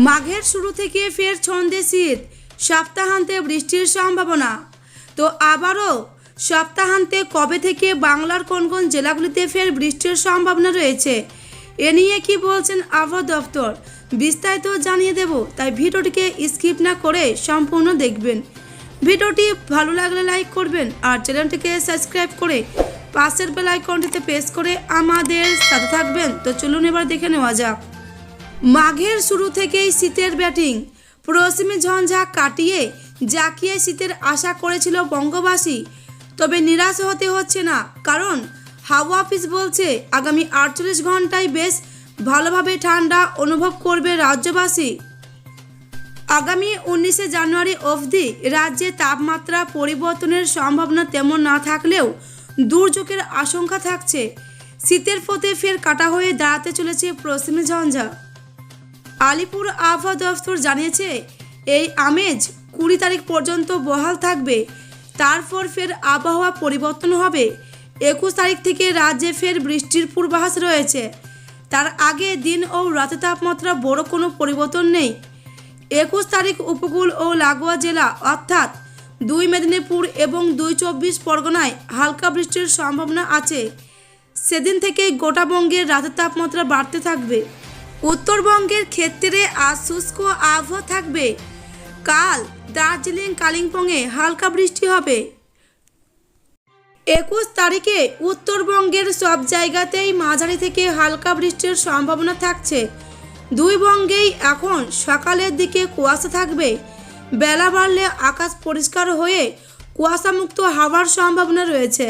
মাঘের শুরু থেকে ফের ছন্দে শীত, সপ্তাহান্তে বৃষ্টির সম্ভাবনা। তো আবারও সপ্তাহান্তে কবে থেকে বাংলার কোন কোন জেলাগুলিতে ফের বৃষ্টির সম্ভাবনা রয়েছে, এ নিয়ে কি বলছেন আবহাওয়া দপ্তর, বিস্তারিত জানিয়ে দেব। তাই ভিডিওটিকে স্কিপ না করে সম্পূর্ণ দেখবেন। ভিডিওটি ভালো লাগলে লাইক করবেন আর চ্যানেলটিকে সাবস্ক্রাইব করে পাশের বেল আইকনটিতে প্রেস করে আমাদের সাথে থাকবেন। তো চলুন এবার দেখে নেওয়া যাক। মাঘের শুরু থেকেই শীতের ব্যাটিং, পশ্চিমী ঝঞ্ঝা কাটিয়ে জাঁকিয়ে শীতের আশা করেছিল বঙ্গবাসী। তবে নিরাশ হতে হচ্ছে না, কারণ হাওয়া অফিস বলছে আগামী 48 ঘন্টায় বেশ ভালোভাবে ঠান্ডা অনুভব করবে রাজ্যবাসী। আগামী 19 জানুয়ারি অবধি রাজ্যে তাপমাত্রা পরিবর্তনের সম্ভাবনা তেমন না থাকলেও দুর্যোগের আশঙ্কা থাকছে। শীতের ফতে ফের কাটা হয়ে দাঁড়াতে চলেছে পশ্চিমী ঝঞ্ঝা। আলিপুর আবহাওয়া দফতর জানিয়েছে এই আমেজ 20 তারিখ পর্যন্ত বহাল থাকবে, তারপর ফের আবহাওয়া পরিবর্তন হবে। 21 তারিখ থেকে রাজ্যে ফের বৃষ্টির পূর্বাভাস রয়েছে। তার আগে দিন ও রাতে তাপমাত্রা বড় কোনো পরিবর্তন নেই। 21 তারিখ উপকূল ও লাগোয়া জেলা অর্থাৎ 2 মেদিনীপুর এবং 2 চব্বিশ পরগনায় হালকা বৃষ্টির সম্ভাবনা আছে। সেদিন থেকেই গোটা বঙ্গের রাতের তাপমাত্রা বাড়তে থাকবে। উত্তরবঙ্গের ক্ষেত্রে আজ শুষ্ক আবহাওয়া থাকবে। কাল দার্জিলিং কালিম্পংয়ে হালকা বৃষ্টি হবে। 21 তারিখে উত্তরবঙ্গের সব জায়গাতেই মাঝারি থেকে হালকা বৃষ্টির সম্ভাবনা থাকছে। দুই বঙ্গেই এখন সকালের দিকে কুয়াশা থাকবে। বেলা বাড়লে আকাশ পরিষ্কার হয়ে কুয়াশামুক্ত হওয়ার সম্ভাবনা রয়েছে।